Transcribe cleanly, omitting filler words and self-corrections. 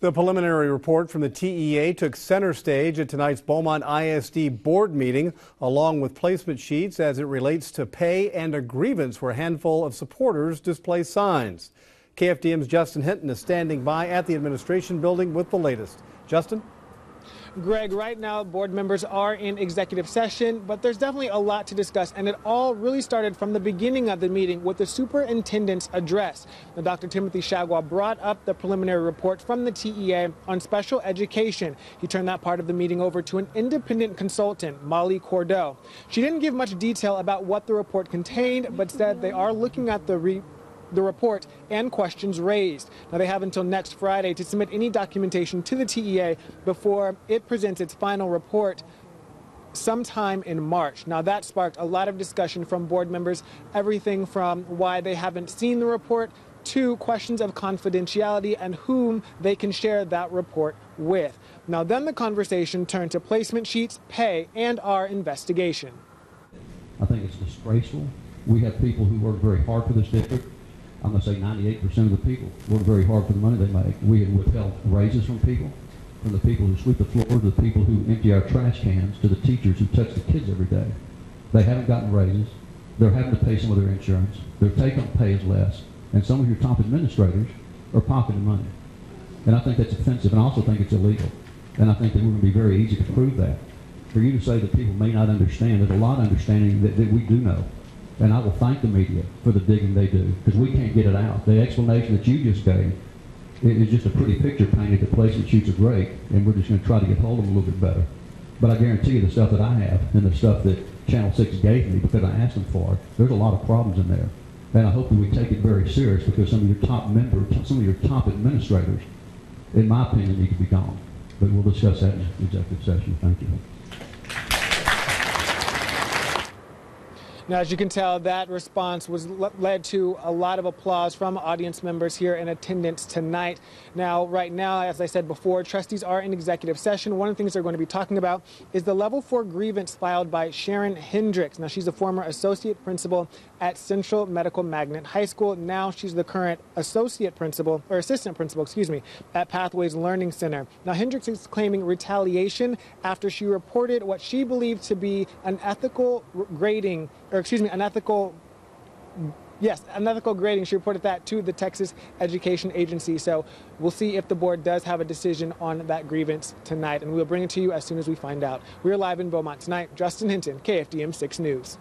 The preliminary report from the TEA took center stage at tonight's Beaumont ISD board meeting, along with placement sheets as it relates to pay and a grievance where a handful of supporters display signs. KFDM's Justin Hinton is standing by at the administration building with the latest. Justin? Greg, right now board members are in executive session, but there's definitely a lot to discuss, and it all really started from the beginning of the meeting with the superintendent's address. Now, Dr. Timothy Shagwa brought up the preliminary report from the TEA on special education. He turned that part of the meeting over to an independent consultant, Molly Cordeaux. She didn't give much detail about what the report contained, but said they are looking at the report and questions raised. Now, they have until next Friday to submit any documentation to the TEA before it presents its final report sometime in March. Now, that sparked a lot of discussion from board members, everything from why they haven't seen the report to questions of confidentiality and whom they can share that report with. Now, then the conversation turned to placement sheets, pay, and our investigation. I think it's disgraceful. We have people who work very hard for this district. I'm going to say 98% of the people work very hard for the money they make. We have withheld raises from the people who sweep the floor, to the people who empty our trash cans, to the teachers who touch the kids every day. They haven't gotten raises. They're having to pay some of their insurance. Their take-home pay is less. And some of your top administrators are pocketing money. And I think that's offensive, and I also think it's illegal. And I think that we're going to be very easy to prove that. For you to say that people may not understand, there's a lot of understanding that we do know. And I will thank the media for the digging they do, because we can't get it out. The explanation that you just gave is just a pretty picture painted. The placement sheets are great, and we're just going to try to get hold of them a little bit better. But I guarantee you the stuff that I have and the stuff that Channel 6 gave me because I asked them for, there's a lot of problems in there. And I hope that we take it very serious, because some of your top members, some of your top administrators, in my opinion, need to be gone. But we'll discuss that in executive session. Thank you. Now, as you can tell, that response was led to a lot of applause from audience members here in attendance tonight. Now, right now, as I said before, trustees are in executive session. One of the things they're going to be talking about is the level 4 grievance filed by Sharon Hendricks. Now, she's a former associate principal at Central Medical Magnet High School. Now she's the current assistant principal, at Pathways Learning Center. Now, Hendricks is claiming retaliation after she reported what she believed to be unethical grading. Unethical grading. She reported that to the Texas Education Agency. So we'll see if the board does have a decision on that grievance tonight, and we'll bring it to you as soon as we find out. We're live in Beaumont tonight. Justin Hinton, KFDM 6 News.